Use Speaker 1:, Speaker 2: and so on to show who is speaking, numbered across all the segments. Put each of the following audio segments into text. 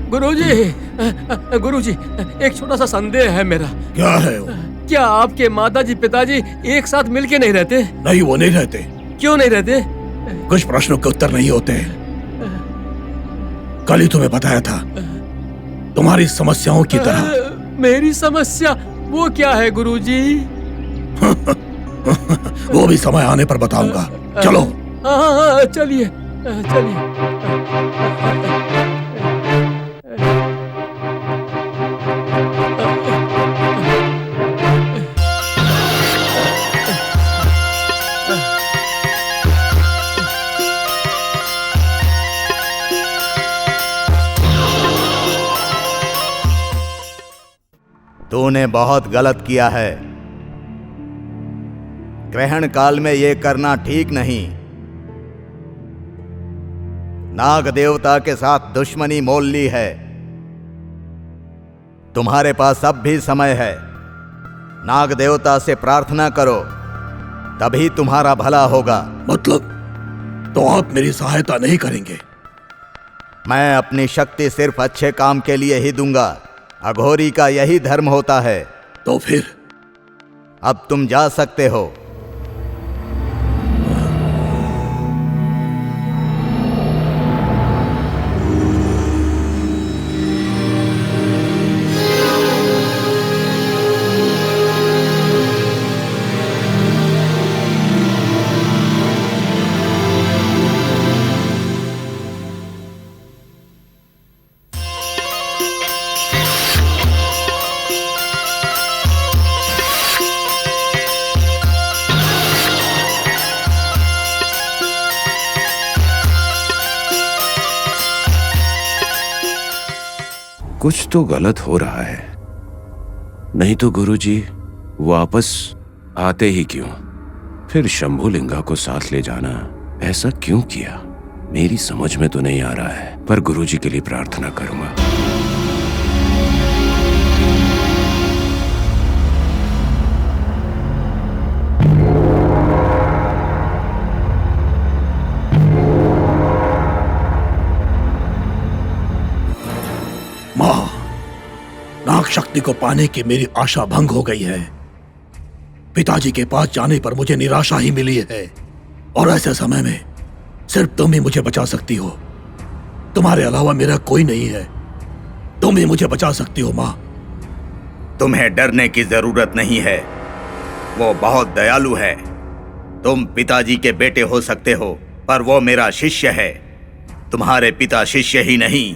Speaker 1: गुरुजी, एक छोटा सा संदेह है मेरा।
Speaker 2: क्या है वो?
Speaker 1: क्या आपके माताजी पिताजी एक साथ मिलके नहीं रहते?
Speaker 2: नहीं, वो नहीं रहते।
Speaker 1: क्यों नहीं रहते?
Speaker 2: कुछ प्रश्नों के उत्तर नहीं होते। कल ही तुम्हें बताया था, तुम्हारी समस्याओं की तरह।
Speaker 1: मेरी समस्या वो क्या है गुरुजी?
Speaker 2: वो भी समय आने पर बताऊंगा। चलो।
Speaker 1: हाँ, चलिए चलिए।
Speaker 3: तूने बहुत गलत किया है। ग्रहण काल में ये करना ठीक नहीं। नाग देवता के साथ दुश्मनी मोल ली है। तुम्हारे पास अब भी समय है। नाग देवता से प्रार्थना करो, तभी तुम्हारा भला होगा।
Speaker 2: मतलब तो आप मेरी सहायता नहीं करेंगे?
Speaker 3: मैं अपनी शक्ति सिर्फ अच्छे काम के लिए ही दूंगा। अघोरी का यही धर्म होता है।
Speaker 2: तो फिर
Speaker 3: अब तुम जा सकते हो।
Speaker 4: कुछ तो गलत हो रहा है। नहीं तो गुरुजी वापस आते ही क्यों? फिर शंभुलिंगा को साथ ले जाना ऐसा क्यों किया? मेरी समझ में तो नहीं आ रहा है, पर गुरुजी के लिए प्रार्थना करूंगा।
Speaker 2: नाग शक्ति को पाने की मेरी आशा भंग हो गई है। पिताजी के पास जाने पर मुझे निराशा ही मिली है, और ऐसे समय में सिर्फ तुम ही मुझे बचा सकती हो। तुम्हारे अलावा मेरा कोई नहीं है। तुम ही मुझे बचा सकती हो माँ।
Speaker 3: तुम्हें डरने की जरूरत नहीं है। वो बहुत दयालु है। तुम पिताजी के बेटे हो सकते हो, पर वो मेरा शिष्य है। तुम्हारे पिता शिष्य ही नहीं,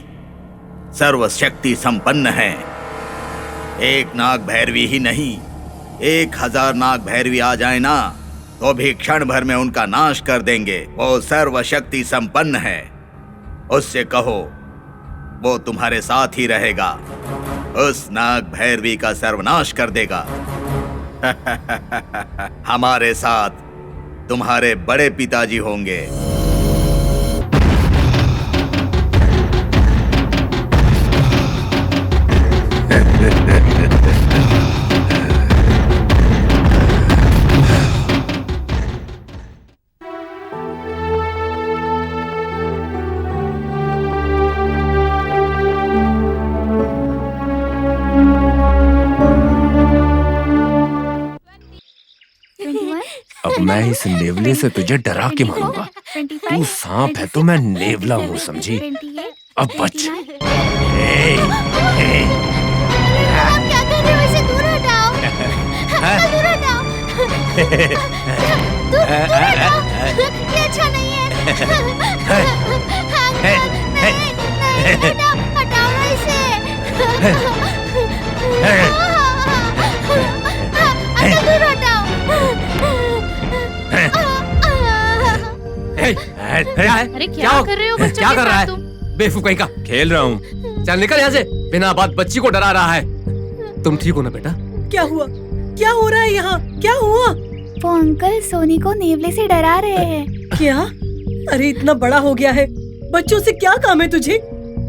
Speaker 3: सर्वशक्ति संपन्न है। एक नाग भैरवी ही नहीं, 1000 नाग भैरवी आ जाए ना, तो भी क्षण भर में उनका नाश कर देंगे। वो सर्वशक्ति संपन्न है। उससे कहो वो तुम्हारे साथ ही रहेगा। उस नाग भैरवी का सर्वनाश कर देगा। हमारे साथ तुम्हारे बड़े पिताजी होंगे।
Speaker 4: अब मैं इस नेवले से तुझे डरा के मारूंगा। तू सांप है तो मैं नेवला हूँ, समझी? अब बच।
Speaker 5: आप क्या कर रहे हो? इसे दूर हटाओ। दूर हटाओ। दूर हटाओ। ये अच्छा नहीं है। नहीं, हटाओ ना इसे। दूर हटाओ।
Speaker 1: अरे क्या कर रहे हो? क्या कर रहा है? बेवकूफ का
Speaker 4: खेल रहा हूँ।
Speaker 1: चल निकल यहाँ से। बिना बात बच्ची को डरा रहा है। तुम ठीक हो ना बेटा?
Speaker 6: क्या हुआ? क्या हो रहा है यहाँ? क्या हुआ?
Speaker 5: वो अंकल सोनी को नेवले से डरा रहे हैं।
Speaker 6: क्या? अरे इतना बड़ा हो गया है, बच्चों से क्या काम है तुझे?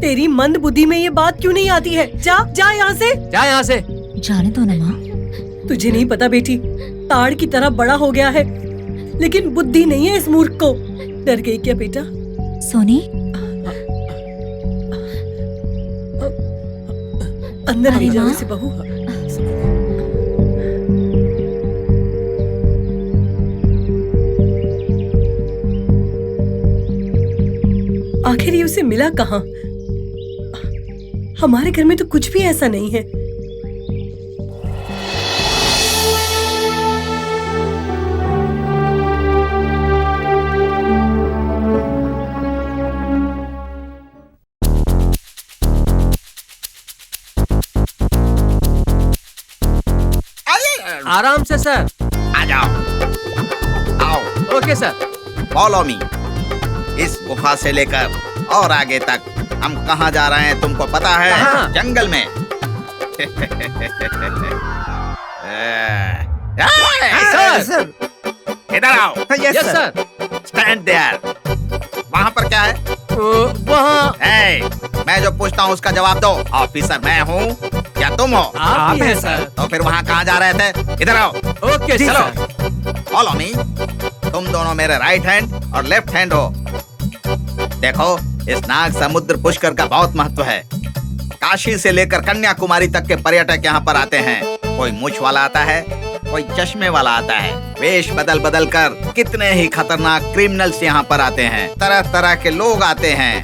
Speaker 6: तेरी मंद बुद्धि में ये बात क्यों नहीं आती है? जा जा यहाँ से।
Speaker 1: जा यहाँ से।
Speaker 5: जाने दो ना माँ।
Speaker 6: तुझे नहीं पता बेटी, ताड़ की तरह बड़ा हो गया है, लेकिन बुद्धि नहीं है इस मूर्ख को। डर गई क्या बेटा?
Speaker 5: सोनी,
Speaker 6: अंदर
Speaker 5: अरे
Speaker 6: ले जाओ
Speaker 5: माँ।
Speaker 6: इसे बहू। आखिर ये उसे मिला कहाँ? हमारे घर में तो कुछ भी ऐसा नहीं है।
Speaker 1: आराम से सर।
Speaker 3: आ जाओ, आओ,
Speaker 1: ओके सर।
Speaker 3: Follow me. इस गुफा से लेकर और आगे तक हम कहाँ जा रहे हैं तुमको पता है?
Speaker 1: कहाँ?
Speaker 3: जंगल में।
Speaker 1: सर।
Speaker 3: इधर आओ।
Speaker 1: Yes sir.
Speaker 3: Stand there. वहाँ पर क्या है?
Speaker 1: वहाँ
Speaker 3: ए, मैं जो पूछता हूँ उसका जवाब दो। ऑफिसर मैं हूँ या तुम हो?
Speaker 1: आप ही हैं सर।
Speaker 3: तो फिर वहाँ कहाँ जा रहे थे? इधर आओ।
Speaker 1: ओके
Speaker 3: चलो,
Speaker 1: सर।
Speaker 3: Follow me. तुम दोनों मेरे राइट हैंड और लेफ्ट हैंड हो। देखो, इस नाग समुद्र पुष्कर का बहुत महत्व है। काशी से लेकर कन्याकुमारी तक के पर्यटक यहाँ पर आते हैं। कोई मूछ वाला आता है, कोई चश्मे वाला आता है। वेश बदल बदल कर कितने ही खतरनाक क्रिमिनल्स यहाँ पर आते हैं। तरह तरह के लोग आते हैं।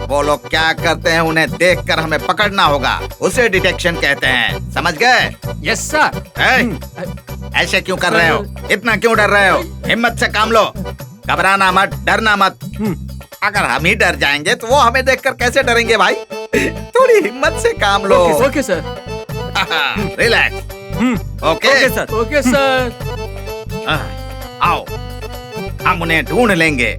Speaker 3: वो लोग क्या करते हैं उन्हें देखकर हमें पकड़ना होगा। उसे डिटेक्शन कहते हैं। समझ गए?
Speaker 1: Yes sir.
Speaker 3: ऐसे क्यों कर रहे हो? इतना क्यों डर रहे हो? हिम्मत से काम लो। घबराना मत, डरना मत। अगर हम ही डर जाएंगे तो वो हमें देखकर कैसे डरेंगे भाई? थोड़ी हिम्मत से काम लो।
Speaker 1: Okay sir.
Speaker 3: Relax. Okay
Speaker 1: sir. Okay sir.
Speaker 3: आओ, हम उन्हें ढूंढ लेंगे।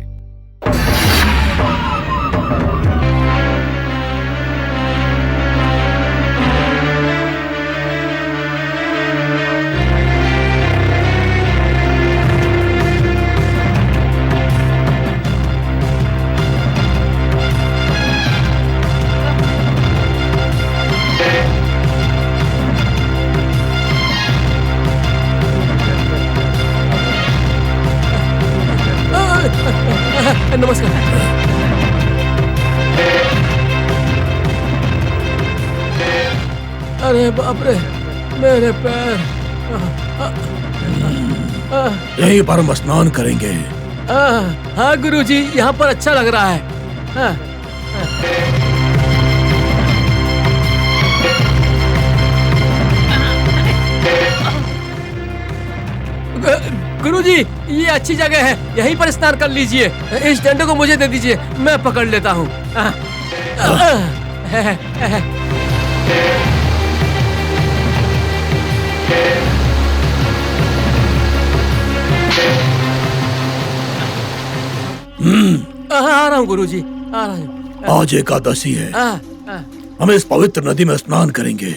Speaker 1: नमस्कार। अरे बाप रे, मेरे पैर।
Speaker 2: यहीं पर हम स्नान करेंगे।
Speaker 1: हाँ गुरुजी, यहाँ पर अच्छा लग रहा है। गुरुजी, ये अच्छी जगह है, यहीं पर स्नान कर लीजिए। इस डंडे को मुझे दे दीजिए, मैं पकड़ लेता हूँ। आ रहा हूँ गुरुजी, आ रहा हूँ।
Speaker 2: आज एकादशी है, हम इस पवित्र नदी में स्नान करेंगे।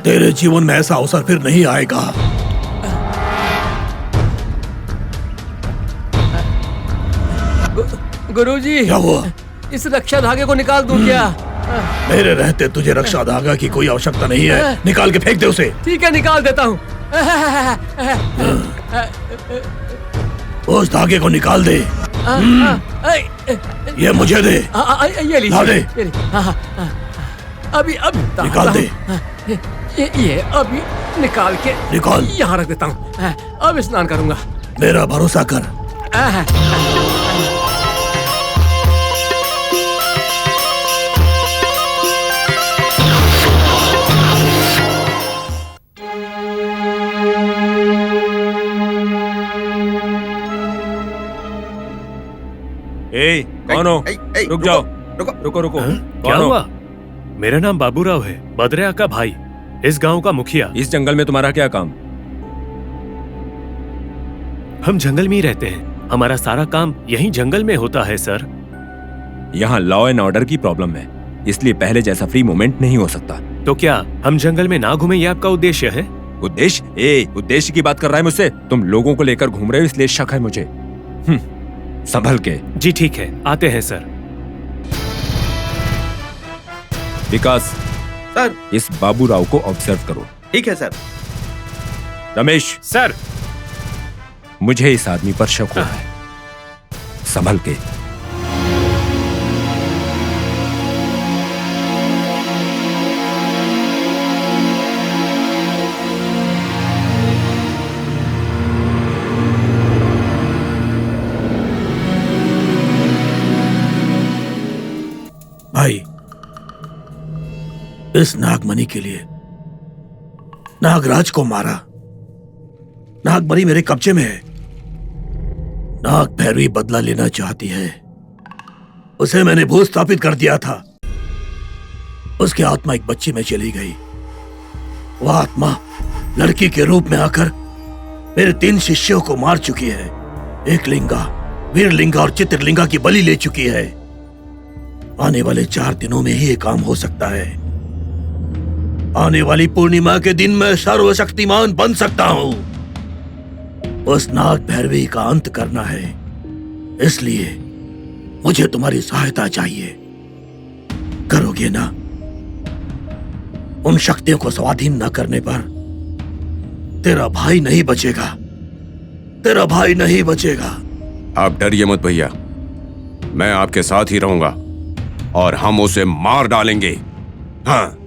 Speaker 2: तेरे जीवन में ऐसा अवसर फिर नहीं आएगा।
Speaker 1: गुरुजी,
Speaker 2: क्या हुआ?
Speaker 1: इस रक्षा धागे को निकाल दूं क्या?
Speaker 2: मेरे रहते तुझे रक्षा धागा की कोई आवश्यकता नहीं है। निकाल के फेंक दे उसे।
Speaker 1: ठीक है, निकाल देता हूँ।
Speaker 2: उस धागे को निकाल दे। ये मुझे दे।
Speaker 1: ये लीजिए।
Speaker 2: ला दे।
Speaker 1: ये लीजिए। अभी
Speaker 2: निकाल दे।
Speaker 1: ये अभी निकाल के
Speaker 2: निकाल।
Speaker 1: यहाँ रख देता हूँ। अब स्नान करूंगा।
Speaker 2: मेरा भरोसा कर।
Speaker 7: ए, कौन हो? रुक जाओ। रुको।
Speaker 8: क्या हुआ? मेरा नाम बाबूराव है, बद्रिया का भाई, इस गांव का मुखिया।
Speaker 7: इस जंगल में तुम्हारा क्या काम?
Speaker 8: हम जंगल में ही रहते हैं, हमारा सारा काम यहीं जंगल में होता है सर।
Speaker 7: यहाँ लॉ एंड ऑर्डर की प्रॉब्लम है, इसलिए पहले जैसा फ्री मूवमेंट नहीं हो सकता।
Speaker 8: तो क्या हम जंगल में ना घूमे, ये आपका उद्देश्य है?
Speaker 7: उद्देश्य? उद्देश्य की बात कर रहा है मुझसे? तुम लोगों को लेकर घूम रहे हो, इसलिए शक है मुझे। संभल के।
Speaker 8: जी ठीक है, आते हैं सर।
Speaker 7: विकास
Speaker 3: सर।
Speaker 7: इस बाबूराव को ऑब्जर्व करो।
Speaker 3: ठीक है सर।
Speaker 7: रमेश
Speaker 8: सर।
Speaker 7: मुझे इस आदमी पर शक हो रहा है। संभल के।
Speaker 2: भाई, इस नागमणि के लिए नागराज को मारा। नागमणि मेरे कब्जे में है। नाग भैरवी बदला लेना चाहती है। उसे मैंने भूस्थापित कर दिया था। उसकी आत्मा एक बच्ची में चली गई। वह आत्मा लड़की के रूप में आकर मेरे 3 शिष्यों को मार चुकी है। एक लिंगा, वीरलिंगा और चित्रलिंगा की बलि ले चुकी है। आने वाले 4 दिनों में ही ये काम हो सकता है। आने वाली पूर्णिमा के दिन मैं सर्वशक्तिमान बन सकता हूं। उस नाग भैरवी का अंत करना है, इसलिए मुझे तुम्हारी सहायता चाहिए। करोगे ना? उन शक्तियों को स्वाधीन न करने पर तेरा भाई नहीं बचेगा। तेरा भाई नहीं बचेगा।
Speaker 4: आप डरिए मत भैया, मैं आपके साथ ही रहूंगा और हम उसे मार डालेंगे। हाँ।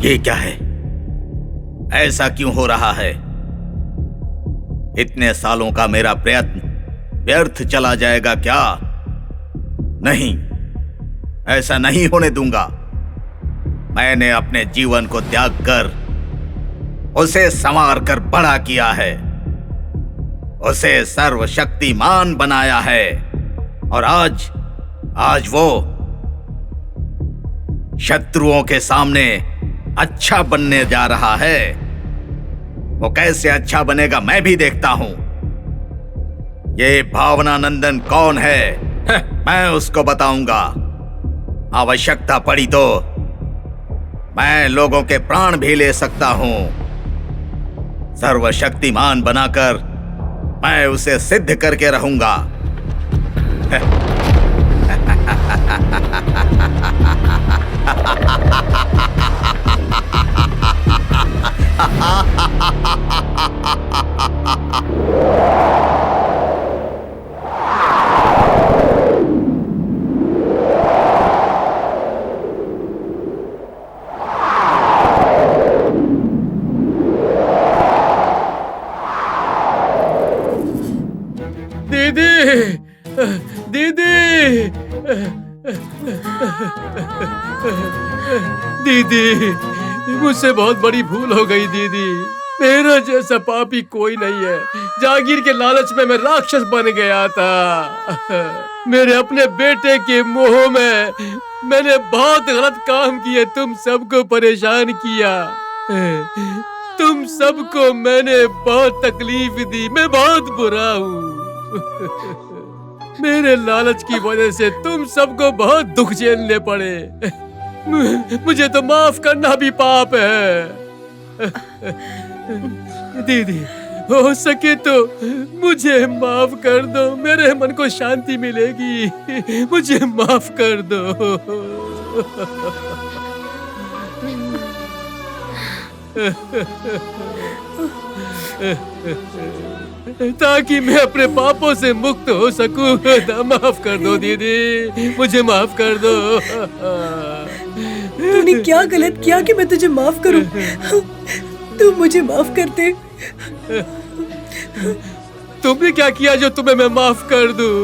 Speaker 3: ये क्या है? ऐसा क्यों हो रहा है? इतने सालों का मेरा प्रयत्न व्यर्थ चला जाएगा क्या? नहीं, ऐसा नहीं होने दूंगा। मैंने अपने जीवन को त्याग कर उसे संवार कर बड़ा किया है, उसे सर्वशक्तिमान बनाया है, और आज वो शत्रुओं के सामने अच्छा बनने जा रहा है। वो कैसे अच्छा बनेगा मैं भी देखता हूं। ये भावनानंदन कौन है? मैं उसको बताऊंगा। आवश्यकता पड़ी तो मैं लोगों के प्राण भी ले सकता हूं। सर्वशक्तिमान बनाकर मैं उसे सिद्ध करके रहूंगा।
Speaker 1: दीदी, मुझसे बहुत बड़ी भूल हो गई दीदी। मेरा जैसा पापी कोई नहीं है। जागीर के लालच में मैं राक्षस बन गया था। मेरे अपने बेटे के मोह में मैंने बहुत गलत काम किए, तुम सबको परेशान किया। तुम सबको मैंने बहुत तकलीफ दी। मैं बहुत बुरा हूँ। मेरे लालच की वजह से तुम सबको बहुत दुख झेलने पड़े। मुझे तो माफ करना भी पाप है। दीदी, हो सके तो मुझे माफ कर दो। मेरे मन को शांति मिलेगी। मुझे माफ कर दो। ताकि मैं अपने पापों से मुक्त हो सकूं। माफ कर दो दीदी, मुझे माफ कर दो।
Speaker 6: तूने क्या गलत किया कि मैं तुझे माफ करूं? तू मुझे माफ कर दे।
Speaker 1: तुमने क्या किया जो तुम्हें मैं माफ कर दूं?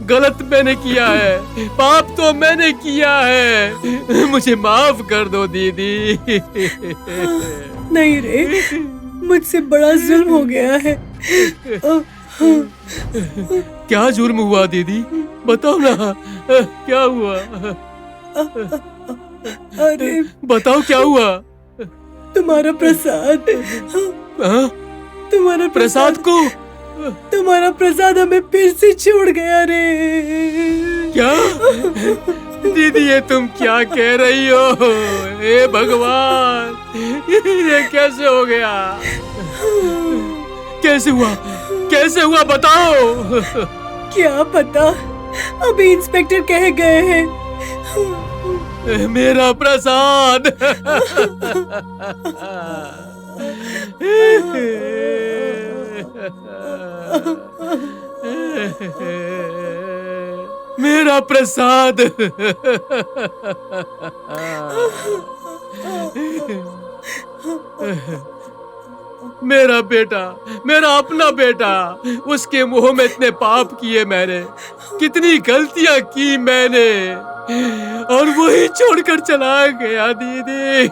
Speaker 1: गलत मैंने किया है, पाप तो मैंने किया है। मुझे माफ कर दो दीदी।
Speaker 6: नहीं रे, मुझसे बड़ा जुल्म हो गया है।
Speaker 1: क्या जुल्म हुआ दीदी? बताओ ना, क्या हुआ?
Speaker 6: अरे
Speaker 1: बताओ क्या हुआ?
Speaker 6: तुम्हारा प्रसाद। तुम्हारा
Speaker 1: प्रसाद को?
Speaker 6: तुम्हारा प्रसाद हमें फिर से छोड़ गया रे।
Speaker 1: क्या दीदी, ये तुम क्या कह रही हो? हे भगवान, ये कैसे हो गया? कैसे हुआ? कैसे हुआ बताओ।
Speaker 6: क्या पता, अभी इंस्पेक्टर कह गए हैं।
Speaker 1: मेरा प्रसाद। मेरा प्रसाद। मेरा बेटा, मेरा अपना बेटा, उसके मुंह में इतने पाप किए मैंने, कितनी गलतियां की मैंने, और वही छोड़कर चला गया दीदी।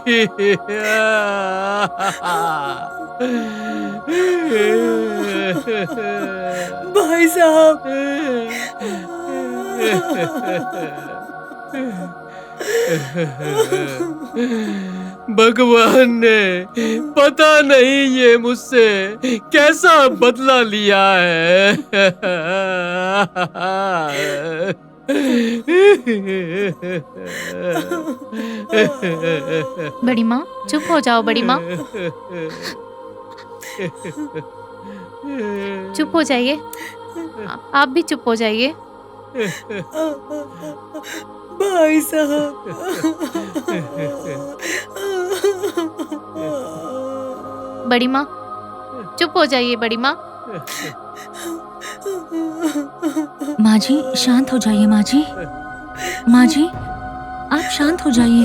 Speaker 6: भाई साहब,
Speaker 1: भगवान ने पता नहीं ये मुझसे कैसा बदला लिया है।
Speaker 5: बड़ी माँ चुप हो जाओ, बड़ी माँ चुप हो जाइए, आप भी चुप हो जाइए।
Speaker 6: भाई साहब,
Speaker 5: बड़ी माँ चुप हो जाइए, बड़ी माँ।
Speaker 9: माँ जी शांत हो जाइए, माँ जी। माँ जी आप शांत हो जाइए,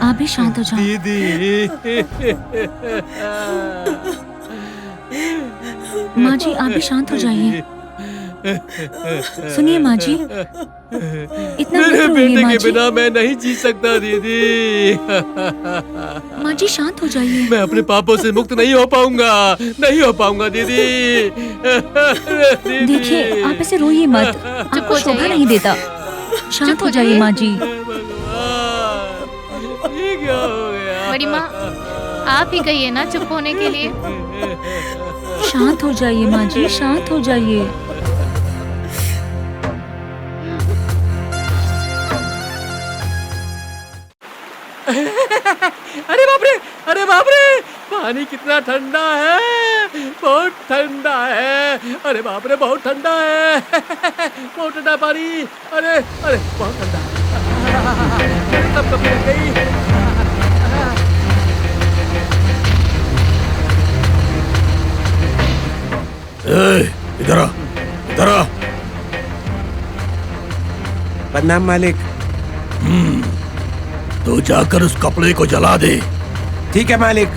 Speaker 9: आप भी शांत हो जाओ।
Speaker 1: दीदी,
Speaker 9: माँ जी आप भी शांत हो जाइए। सुनिए माँ जी, इतना
Speaker 1: मेरे
Speaker 9: मत रोइए
Speaker 1: बेटे
Speaker 9: माँ
Speaker 1: के
Speaker 9: जी।
Speaker 1: बिना मैं नहीं जी सकता दीदी।
Speaker 9: माँ जी शांत हो जाइए।
Speaker 1: मैं अपने पापों से मुक्त नहीं हो पाऊंगा, नहीं हो पाऊंगा दीदी। दीदी।
Speaker 9: देखिए आप ऐसे रोइए मत,
Speaker 5: चुप
Speaker 9: आपको
Speaker 5: हो
Speaker 9: शोभा
Speaker 5: जाइए।
Speaker 9: नहीं देता। शांत हो जाइए माँ जी।
Speaker 1: भगवान, ये क्या हो गया?
Speaker 5: बड़ी माँ आप ही कहिए ना चुप होने के लिए।
Speaker 9: शांत हो जाइए माँ जी, शांत हो जाइए।
Speaker 1: अरे बाप रे, अरे बाप रे, पानी कितना ठंडा है, बहुत ठंडा है। अरे बाप रे, बहुत ठंडा है। बहुत ठंडा पानी। अरे अरे बहुत ठंडा। तब कभी लग गई।
Speaker 2: इधर आ, इधर आ।
Speaker 4: प्रणाम मालिक।
Speaker 2: तू जाकर उस कपड़े को जला दे।
Speaker 4: ठीक है मालिक।